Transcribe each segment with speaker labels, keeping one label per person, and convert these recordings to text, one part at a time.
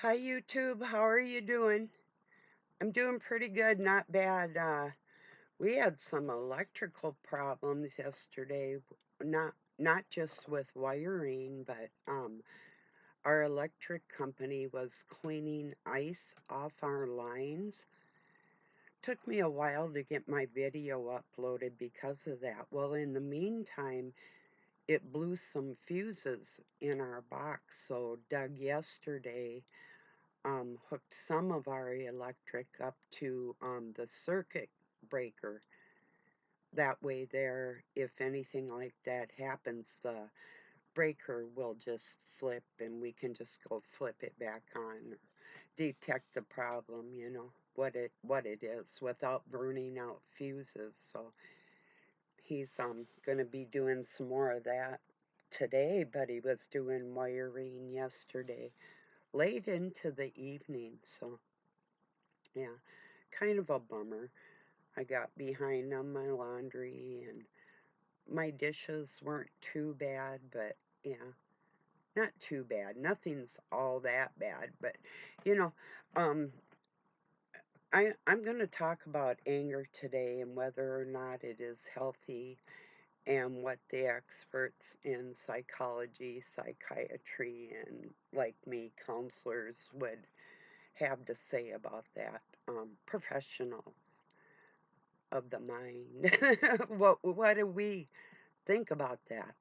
Speaker 1: Hi YouTube, how are you doing? I'm doing pretty good, not bad. We had some electrical problems yesterday, not just with wiring, but our electric company was cleaning ice off our lines. Took me a while to get my video uploaded because of that. Well, in the meantime, it blew some fuses in our box, so Doug yesterday hooked some of our electric up to the circuit breaker. That way, there, if anything like that happens, the breaker will just flip and we can just go flip it back on, or detect the problem, what it is without burning out fuses. So he's going to be doing some more of that today, but he was doing wiring yesterday late into the evening. So yeah, kind of a bummer. I got behind on my laundry and my dishes weren't too bad, but yeah, not too bad. Nothing's all that bad, but you know, um, I'm going to talk about anger today and whether or not it is healthy and what the experts in psychology, psychiatry, and like me, counselors would have to say about that. Professionals of the mind. What do we think about that?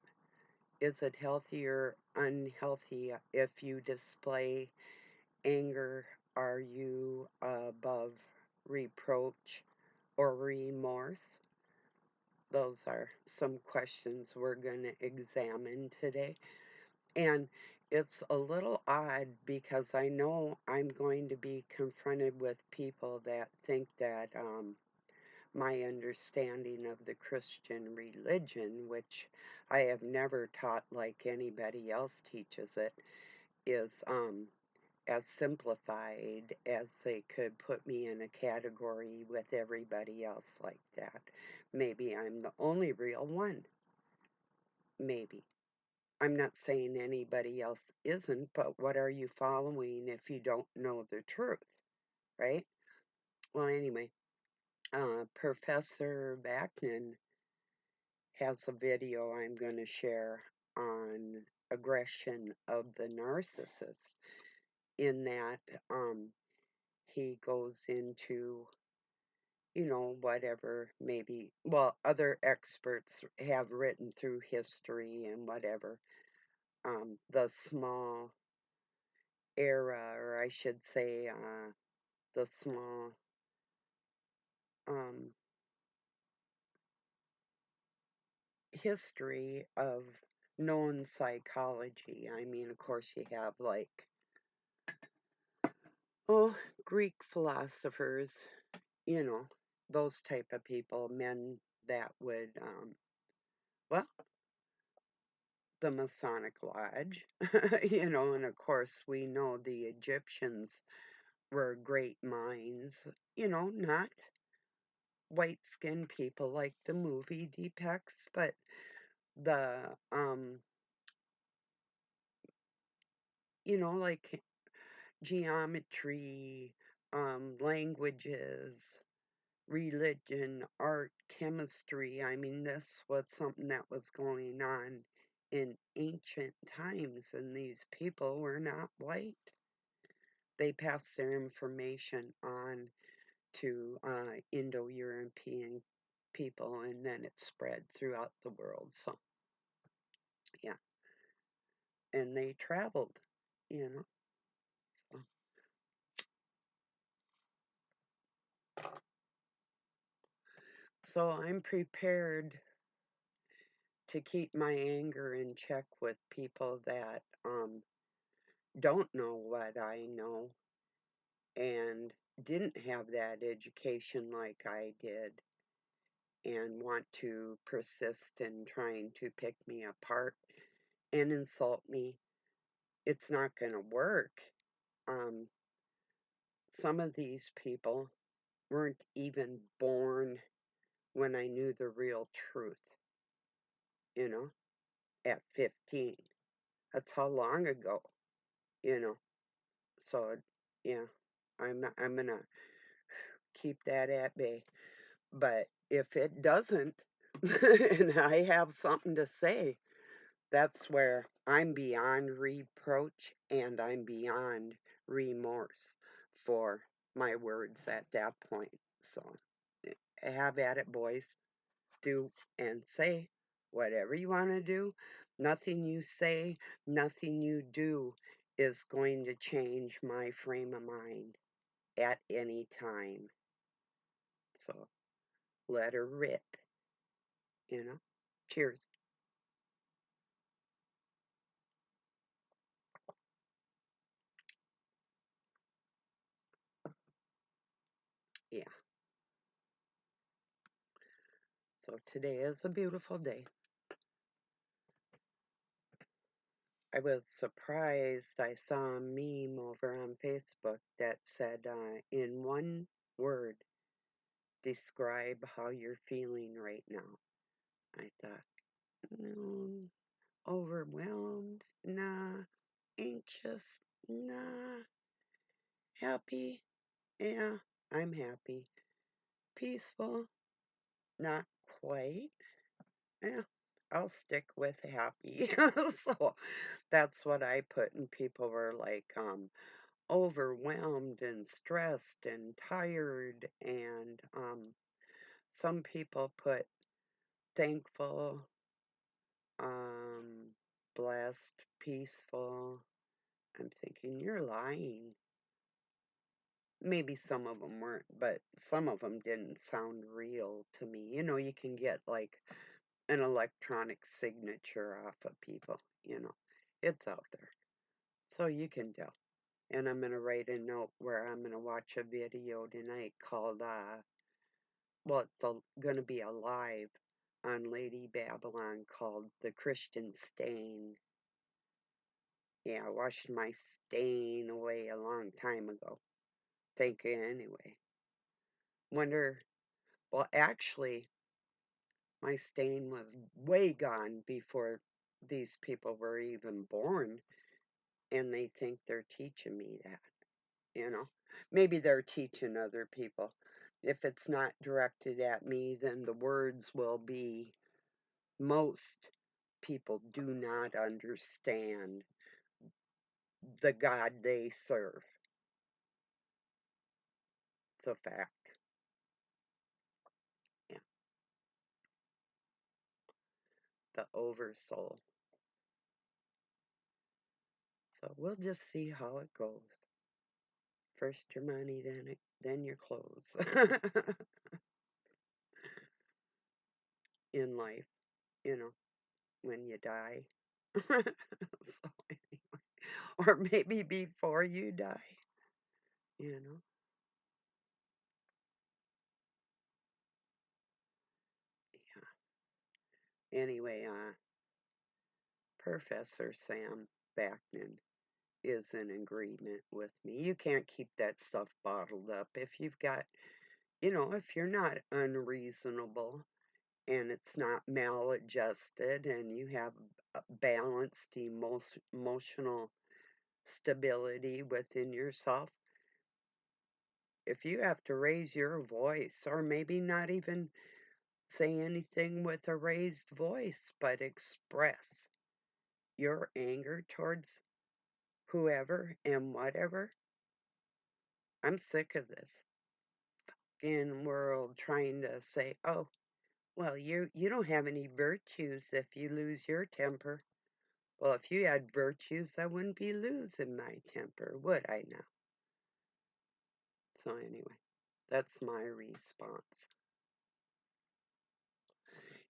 Speaker 1: Is it healthy or unhealthy if you display anger? Are you above reproach or remorse? Those are some questions we're going to examine today. And it's a little odd because I know I'm going to be confronted with people that think that my understanding of the Christian religion, which I have never taught like anybody else teaches it, is as simplified as they could put me in a category with everybody else like that. Maybe I'm the only real one. Maybe. I'm not saying anybody else isn't, but what are you following if you don't know the truth, right? Well, anyway, Professor Vaknin has a video I'm going to share on aggression of the narcissist. In that, he goes into, whatever maybe, well, other experts have written through history and whatever, the small era, or I should say, the small um, history of known psychology. I mean, of course, you have like, oh, Greek philosophers, you know, those type of people, men that would, well, the Masonic Lodge, and of course, we know the Egyptians were great minds, not white skinned people like the movie depicts, but the, like geometry, languages, religion, art, chemistry. I mean, this was something that was going on in ancient times, and these people were not white. They passed their information on to Indo European people, and then it spread throughout the world. So, yeah, and they traveled, you know. So, so I'm prepared to keep my anger in check with people that don't know what I know and didn't have that education like I did and want to persist in trying to pick me apart and insult me. It's not going to work. Um, some of these people weren't even born when I knew the real truth, you know, at 15. That's how long ago, you know. So, yeah, I'm gonna keep that at bay. But if it doesn't, and I have something to say, that's where I'm beyond reproach and I'm beyond remorse for my words at that point. So, have at it, boys. Do and say whatever you want to do. Nothing you say, nothing you do is going to change my frame of mind at any time. So let her rip. Cheers. Yeah. So today is a beautiful day. I was surprised. I saw a meme over on Facebook that said, in one word, describe how you're feeling right now. I thought, no, overwhelmed, nah, anxious, nah, happy, yeah, I'm happy, peaceful, not quite, yeah, I'll stick with happy. So that's what I put, and people were like, overwhelmed and stressed and tired, and some people put thankful, um, blessed, peaceful. I'm thinking, you're lying. Maybe some of them weren't, but some of them didn't sound real to me. You can get like an electronic signature off of people, it's out there. So you can tell. And I'm going to write a note where I'm going to watch a video tonight called, well, it's going to be a live on Lady Babylon called The Christian Stain. Yeah, I washed my stain away a long time ago. Thank you anyway. Wonder, well, actually, my stain was way gone before these people were even born, and they think they're teaching me that, you know. Maybe they're teaching other people. If it's not directed at me, then the words will be most people do not understand the God they serve. It's a fact. Yeah, the oversoul. So we'll just see how it goes. First your money, then your clothes. In life, you know, when you die. So anyway, or maybe before you die, you know. Yeah. Anyway, Professor Sam Backman is in agreement with me. You can't keep that stuff bottled up. If you've got, if you're not unreasonable and it's not maladjusted and you have a balanced emotional stability within yourself, if you have to raise your voice, or maybe not even say anything with a raised voice, but express your anger towards whoever and whatever, I'm sick of this in world trying to say, oh, well, you don't have any virtues if you lose your temper. Well, if you had virtues, I wouldn't be losing my temper, would I now? So anyway, that's my response.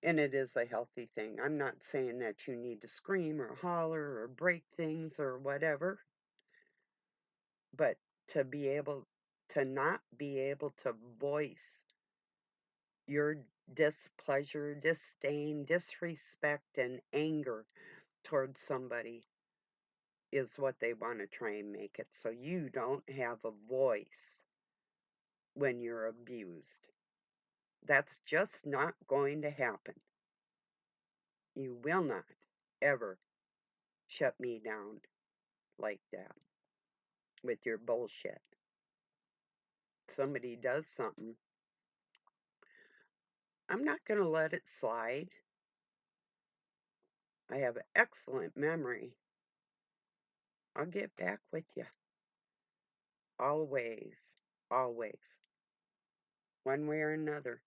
Speaker 1: And it is a healthy thing. I'm not saying that you need to scream or holler or break things or whatever, but to be able to not be able to voice your displeasure, disdain, disrespect, and anger towards somebody is what they want to try and make it so you don't have a voice when you're abused. That's just not going to happen. You will not ever shut me down like that. with your bullshit. Somebody does something, I'm not going to let it slide. I have an excellent memory. I'll get back with you. Always. Always. One way or another.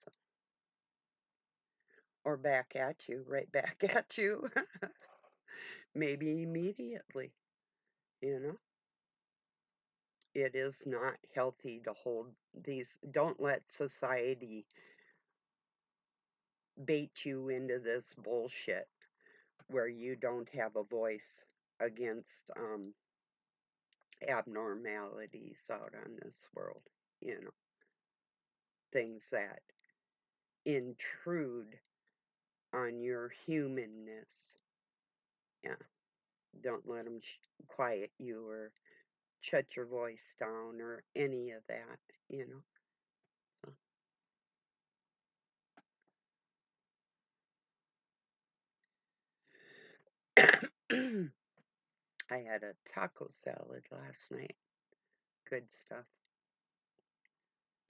Speaker 1: So, or back at you, right back at you. Maybe immediately, you know. It is not healthy to hold these. Don't let society bait you into this bullshit where you don't have a voice against abnormalities out on this world, you know, things that intrude on your humanness. Yeah, don't let them quiet you or shut your voice down or any of that, you know. So. I had a taco salad last night. Good stuff.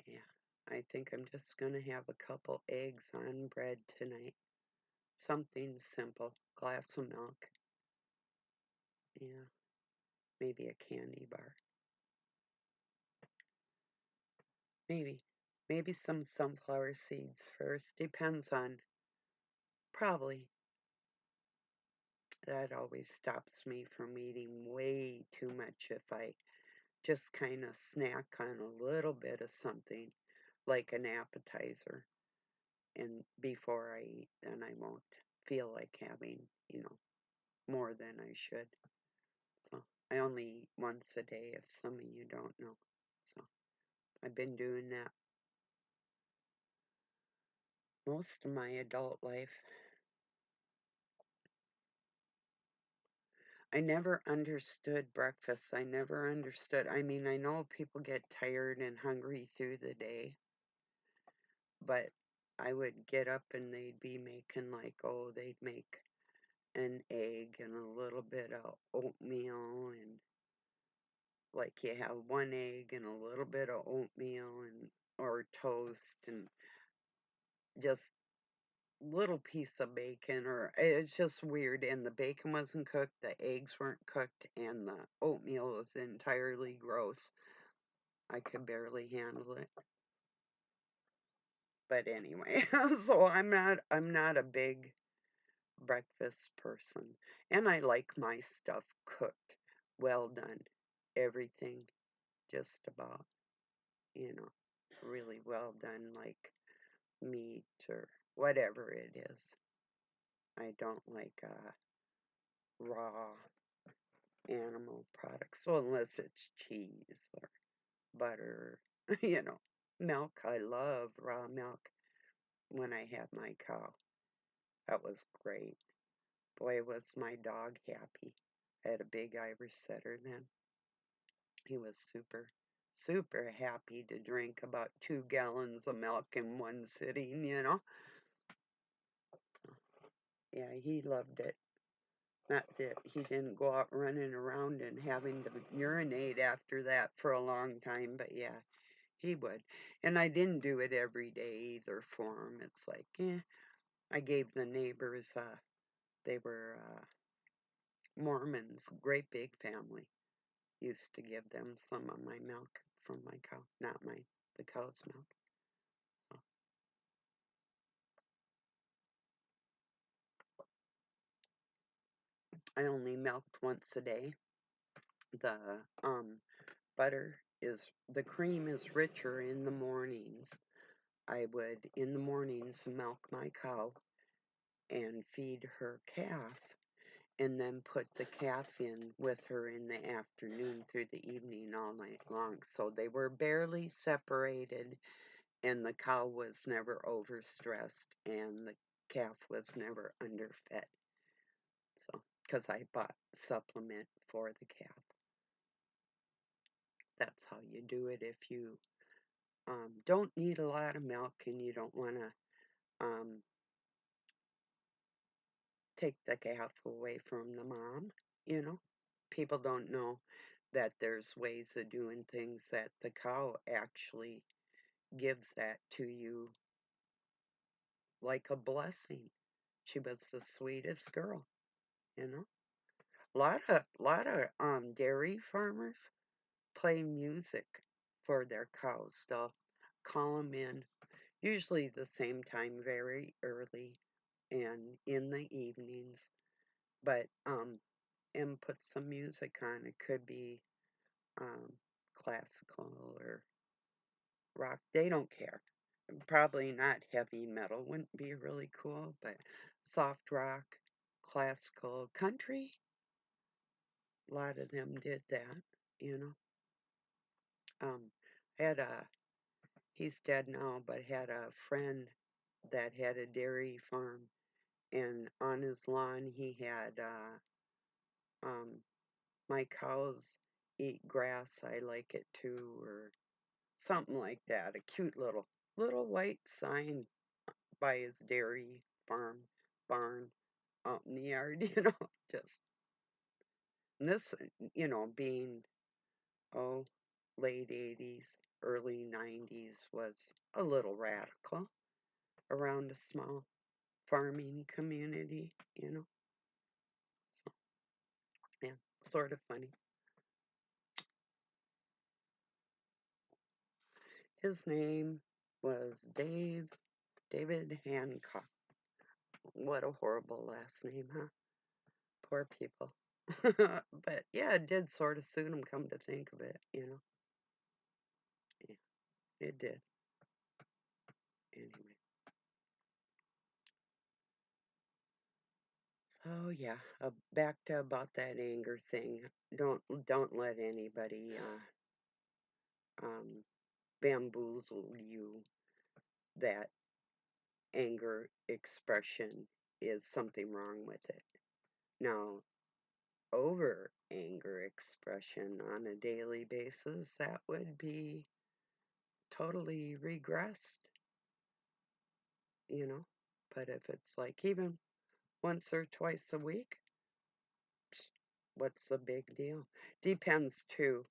Speaker 1: Yeah, I think I'm just going to have a couple eggs on bread tonight. Something simple. Glass of milk. Yeah, maybe a candy bar. Maybe. Maybe some sunflower seeds first. Depends on. Probably. That always stops me from eating way too much if I just kind of snack on a little bit of something like an appetizer. And before I eat, then I won't feel like having, more than I should. So I only eat once a day, if some of you don't know. So I've been doing that most of my adult life. I never understood breakfast. I never understood. I mean, I know people get tired and hungry through the day, but I would get up and they'd be making they'd make an egg and a little bit of oatmeal and you have one egg and a little bit of oatmeal and or toast and just little piece of bacon or it's just weird and the bacon wasn't cooked, the eggs weren't cooked and the oatmeal was entirely gross. I could barely handle it. But anyway, so I'm not a big breakfast person. And I like my stuff cooked, well done. Everything just about, you know, really well done, like meat or whatever it is. I don't like raw animal products. So unless it's cheese or butter, you know, milk. I love raw milk when I had my cow. That was great. Boy, was my dog happy. I had a big Irish setter then. He was super, super happy to drink about 2 gallons of milk in one sitting. Yeah, he loved it. Not that he didn't go out running around and having to urinate after that for a long time, but yeah, he would. And I didn't do it every day either for him. It's like, I gave the neighbors, they were Mormons, great big family. Used to give them some of my milk from my cow, not the cow's milk. So I only milked once a day. The butter the cream is richer in the mornings. I would, in the mornings, milk my cow and feed her calf, and then put the calf in with her in the afternoon through the evening all night long. So they were barely separated, and the cow was never overstressed, and the calf was never underfed. So, because I bought supplement for the calf. That's how you do it if you don't need a lot of milk and you don't want to um, take the calf away from the mom, you know. People don't know that there's ways of doing things that the cow actually gives that to you like a blessing. She was the sweetest girl, you know. A lot of dairy farmers play music for their cows. They'll call them in, usually the same time, very early and in the evenings, but and put some music on. It could be um, classical or rock. They don't care. Probably not heavy metal. Wouldn't be really cool, but soft rock, classical, country. A lot of them did that, you know. Had a He's dead now, but had a friend that had a dairy farm, and on his lawn he had um, "My cows eat grass, I like it too," or something like that. A cute little white sign by his dairy farm barn out in the yard, just and this, being oh late 80s, early 90s was a little radical around a small farming community, So, yeah, sort of funny. His name was David Hancock. What a horrible last name, huh? Poor people. But yeah, it did sort of suit him, come to think of it. Yeah, it did. Anyway. So yeah, back to about that anger thing. Don't let anybody um, bamboozle you that anger expression is something wrong with it. Now, over anger expression on a daily basis, that would be totally regressed, you know. But if it's like even once or twice a week, what's the big deal? Depends too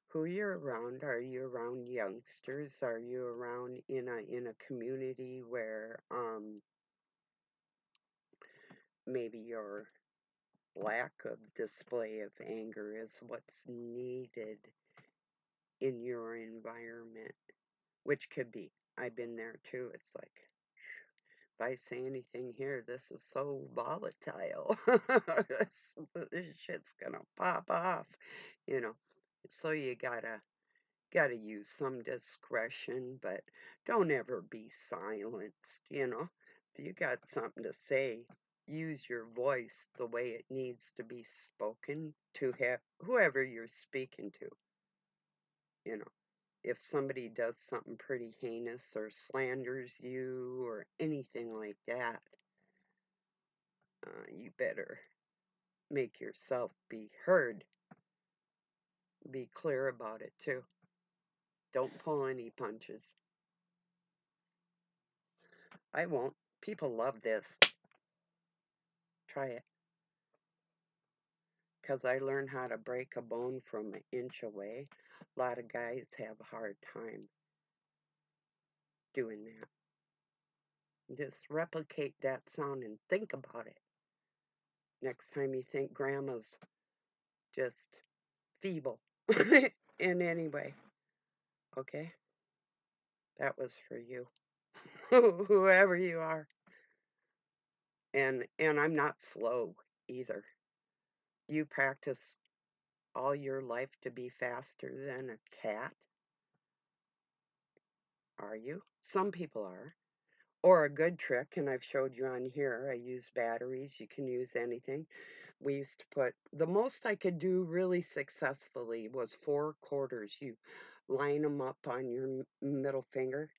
Speaker 1: who you're around. Are you around youngsters? Are you around in a community where maybe your lack of display of anger is what's needed in your environment, which could be. I've been there too. It's like, if I say anything here, this is so volatile. This shit's gonna pop off, you know. So you gotta use some discretion, but don't ever be silenced. If you got something to say, use your voice the way it needs to be spoken to whoever you're speaking to, you know. If somebody does something pretty heinous or slanders you or anything like that, you better make yourself be heard. Be clear about it too. Don't pull any punches. I won't. People love this. Try it. Because I learned how to break a bone from an inch away. A lot of guys have a hard time doing that. Just replicate that sound and think about it. Next time you think grandma's just feeble in any way. Okay? That was for you. Whoever you are. And I'm not slow either. You practice all your life to be faster than a cat, are you? Some people are. Or a good trick, and I've showed you on here, I use batteries. You can use anything. We used to put, the most I could do really successfully was 4 quarters. You line them up on your middle finger.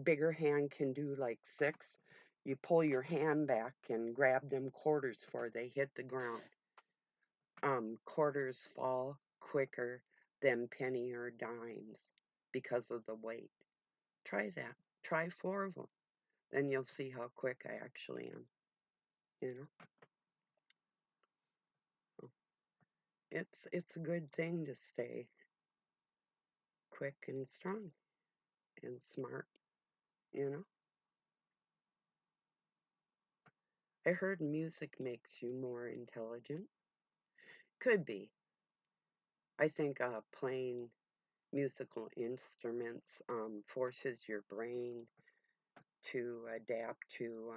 Speaker 1: Bigger hand can do like 6. You pull your hand back and grab them quarters before they hit the ground. Quarters fall quicker than penny or dimes because of the weight. Try that. Try 4 of them. Then you'll see how quick I actually am. you know. So it's a good thing to stay quick and strong and smart, you know. I heard music makes you more intelligent. Could be. I think playing musical instruments forces your brain to adapt to,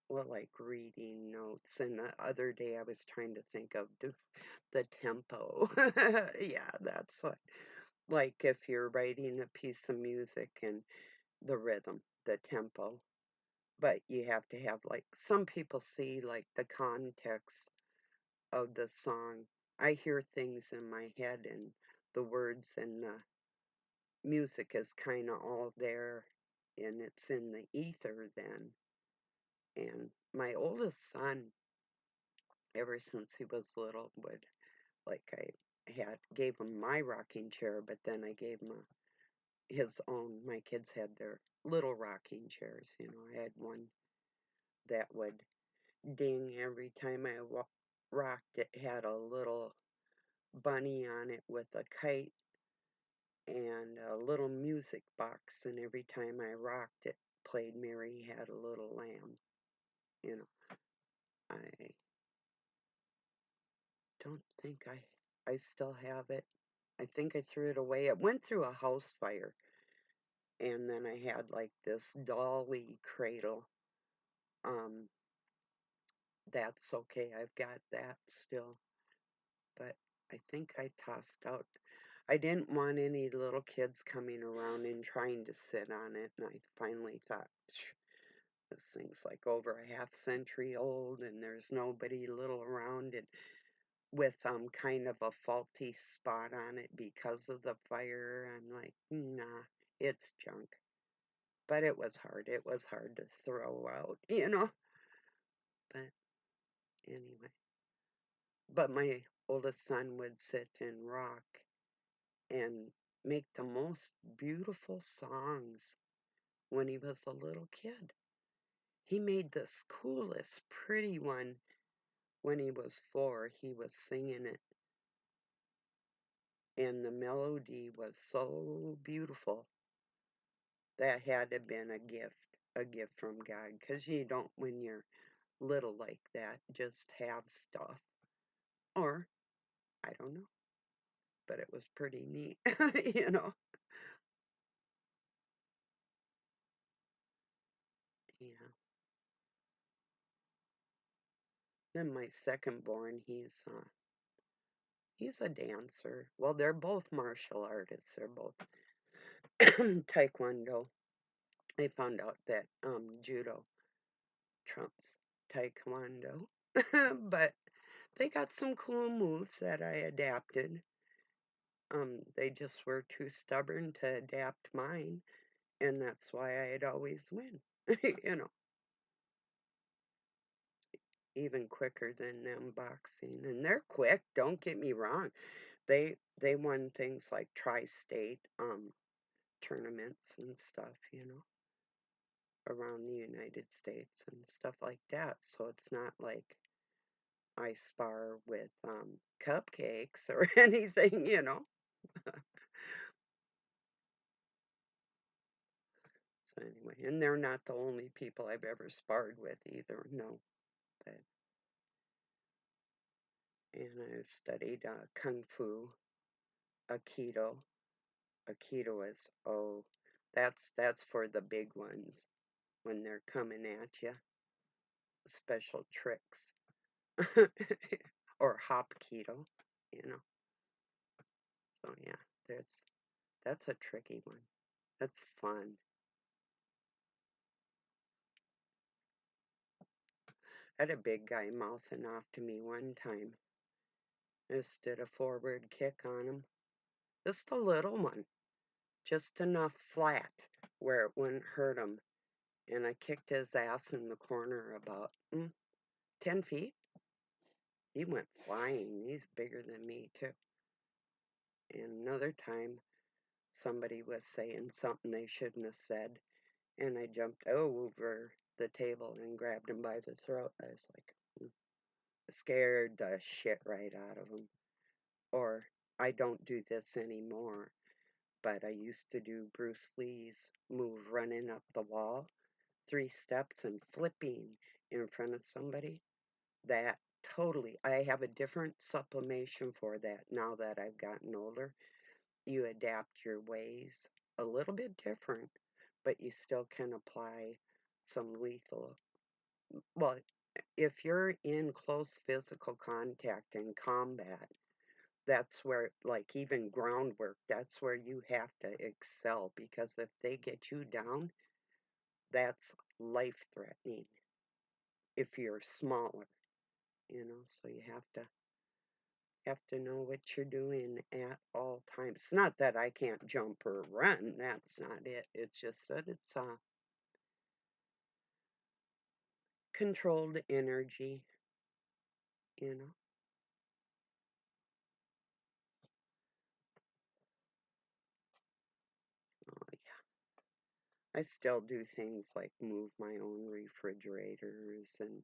Speaker 1: well, like reading notes. And the other day I was trying to think of the tempo. Yeah, that's like if you're writing a piece of music and the rhythm, the tempo. But you have to have, like, some people see like the context of the song. I hear things in my head and the words and the music is kind of all there and it's in the ether then. And my oldest son, ever since he was little, would, like, I gave him my rocking chair, but then I gave him his own. My kids had their little rocking chairs. I had one that would ding every time I rocked. It had a little bunny on it with a kite and a little music box, and every time I rocked it, played Mary Had a Little Lamb. You know, I don't think I still have it. I think I threw it away. It went through a house fire, and then I had like this dolly cradle. Um, that's okay. I've got that still, but I think I tossed out. I didn't want any little kids coming around and trying to sit on it, and I finally thought, this thing's like over a half century old, and there's nobody little around it with kind of a faulty spot on it because of the fire. I'm like, nah, it's junk. But it was hard. It was hard to throw out. But anyway. But my oldest son would sit and rock and make the most beautiful songs when he was a little kid. He made this coolest, pretty one when he was 4. He was singing it, and the melody was so beautiful. That had to have been a gift from God, because you don't, when you're little like that, just have stuff. Or, I don't know, but it was pretty neat, you know. Yeah. Then my second born, he's a dancer. Well, they're both martial artists. They're both taekwondo. I found out that judo trumps taekwondo, but they got some cool moves that I adapted. They just were too stubborn to adapt mine, and that's why I'd always win. you know, Even quicker than them boxing, and they're quick. Don't get me wrong. They won things like tri-state tournaments and stuff, around the United States and stuff like that. So it's not like I spar with cupcakes or anything. So anyway, and they're not the only people I've ever sparred with either. No, but and I've studied kung fu, aikido. Aikido is, that's for the big ones when they're coming at you. Special tricks. Or hapkido, you know. So yeah, that's a tricky one. That's fun. I had a big guy mouthing off to me one time. I just did a forward kick on him. Just a little one. Just enough flat where it wouldn't hurt him. And I kicked his ass in the corner about 10 feet. He went flying. He's bigger than me, too. And another time, somebody was saying something they shouldn't have said. And I jumped over the table and grabbed him by the throat. I was like, scared the shit right out of them. Or I don't do this anymore, but I used to do Bruce Lee's move running up the wall, 3 steps and flipping in front of somebody. That totally, I have a different sublimation for that now that I've gotten older. You adapt your ways a little bit different, but you still can apply some lethal. Well, if you're in close physical contact in combat, that's where, like, even groundwork, that's where you have to excel, because if they get you down, that's life threatening if you're smaller, so you have to know what you're doing at all times. It's not that I can't jump or run, that's not it. It's just that it's controlled energy, you know. So yeah, I still do things like move my own refrigerators, and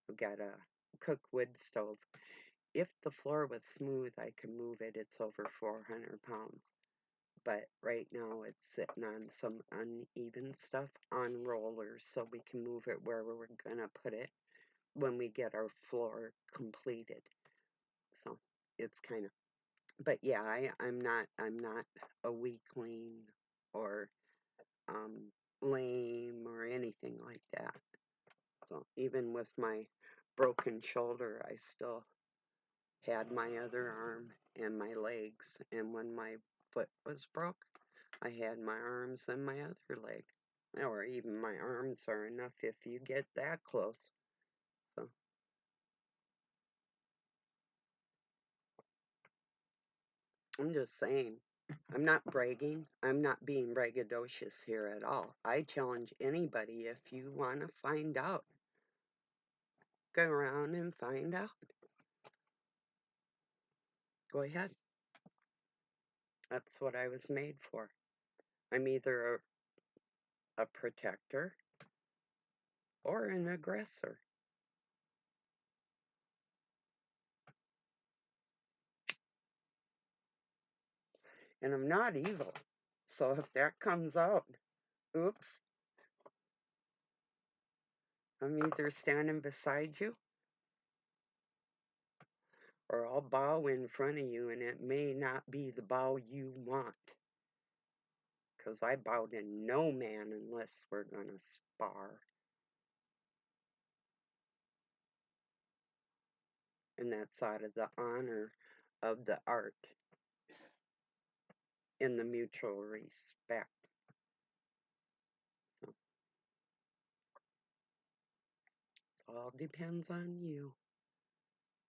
Speaker 1: I've got a cook wood stove. If the floor was smooth, I could move it. It's over 400 pounds. But right now it's sitting on some uneven stuff on rollers, so we can move it where we're gonna put it when we get our floor completed. So it's kind of, but yeah, I'm not a weakling or um, lame or anything like that. So even with my broken shoulder, I still had my other arm and my legs. And when my foot was broke, I had my arms and my other leg. Or even my arms are enough if you get that close. So I'm just saying, I'm not bragging. I'm not being braggadocious here at all. I challenge anybody, if you want to find out, go around and find out. Go ahead. That's what I was made for. I'm either a protector or an aggressor. And I'm not evil. So if that comes out, oops, I'm either standing beside you or I'll bow in front of you, and it may not be the bow you want. Because I bow to no man unless we're going to spar. And that's out of the honor of the art and the mutual respect. So it all depends on you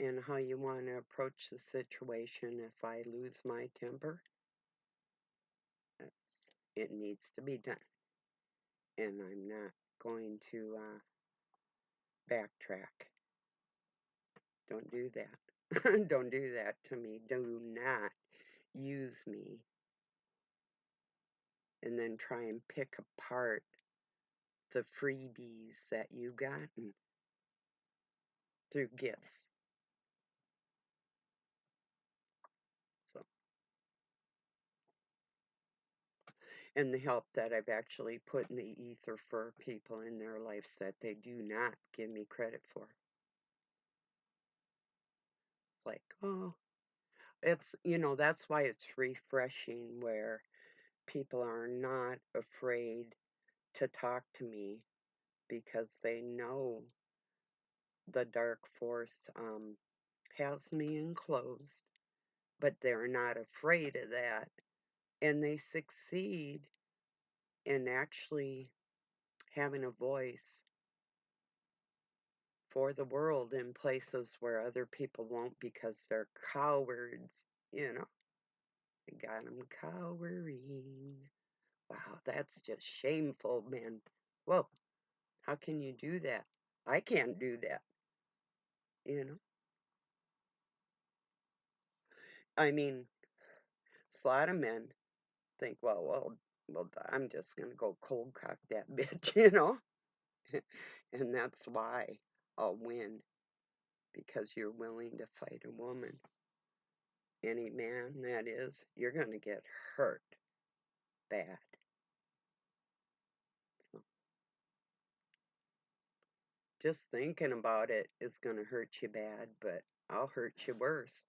Speaker 1: and how you want to approach the situation. If I lose my temper, it needs to be done. And I'm not going to backtrack. Don't do that. Don't do that to me. Do not use me and then try and pick apart the freebies that you gotten through gifts. So, and the help that I've actually put in the ether for people in their lives that they do not give me credit for. It's like, oh, that's why it's refreshing where people are not afraid to talk to me because they know the dark force has me enclosed, but they're not afraid of that. And they succeed in actually having a voice for the world in places where other people won't because they're cowards, you know. I got them cowering. Wow, that's just shameful, man. Whoa, how can you do that? I can't do that, you know. I mean, a lot of men think, well, I'm just gonna go cold cock that bitch, you know. And that's why I'll win because you're willing to fight a woman. Any man, that is, you're going to get hurt bad. So just thinking about it is going to hurt you bad, but I'll hurt you worse.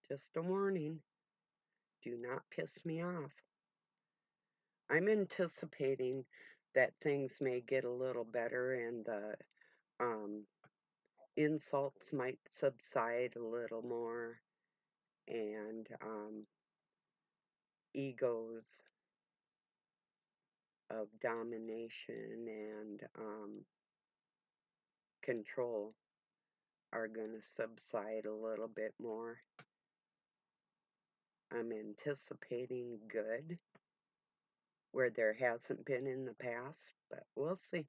Speaker 1: Just a warning. Do not piss me off. I'm anticipating that things may get a little better and the um, insults might subside a little more, and egos of domination and control are going to subside a little bit more. I'm anticipating good where there hasn't been in the past, but we'll see.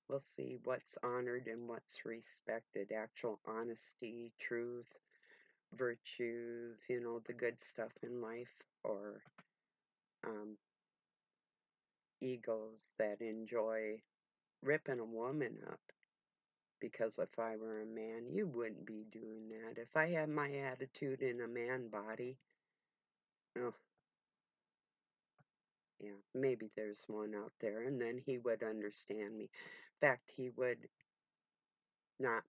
Speaker 1: We'll see what's honored and what's respected. Actual honesty, truth, virtues, the good stuff in life, or um, egos that enjoy ripping a woman up. Because if I were a man, you wouldn't be doing that. If I had my attitude in a man body, oh, yeah, maybe there's one out there, and then he would understand me. In fact, he would not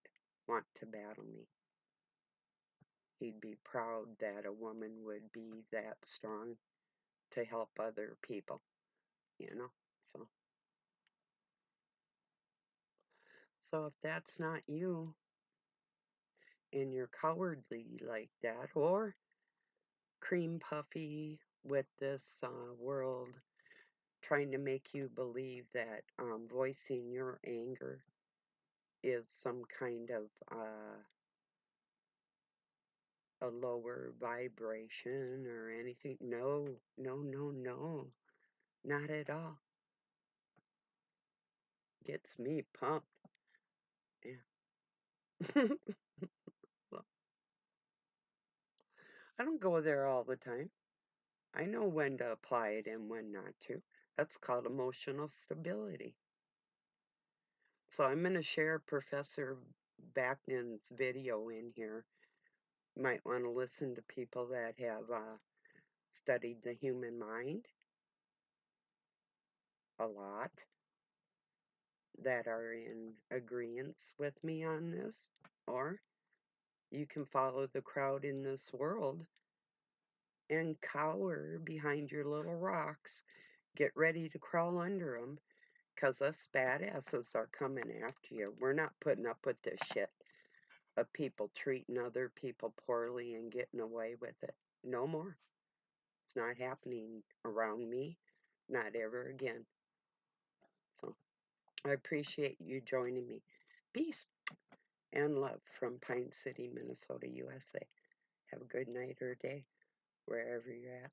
Speaker 1: want to battle me. He'd be proud that a woman would be that strong to help other people, you know? So, so if that's not you and you're cowardly like that, or cream puffy with this world trying to make you believe that voicing your anger is some kind of a lower vibration or anything. No, no, no, no, not at all. Gets me pumped. Yeah. Well, I don't go there all the time. I know when to apply it and when not to. That's called emotional stability. So I'm going to share Professor Backman's video in here. You might want to listen to people that have studied the human mind a lot, that are in agreement with me on this, or you can follow the crowd in this world and cower behind your little rocks. Get ready to crawl under them, because us badasses are coming after you. We're not putting up with this shit of people treating other people poorly and getting away with it. No more. It's not happening around me. Not ever again. So I appreciate you joining me. Peace and love from Pine City, Minnesota, USA. Have a good night or day wherever you're at.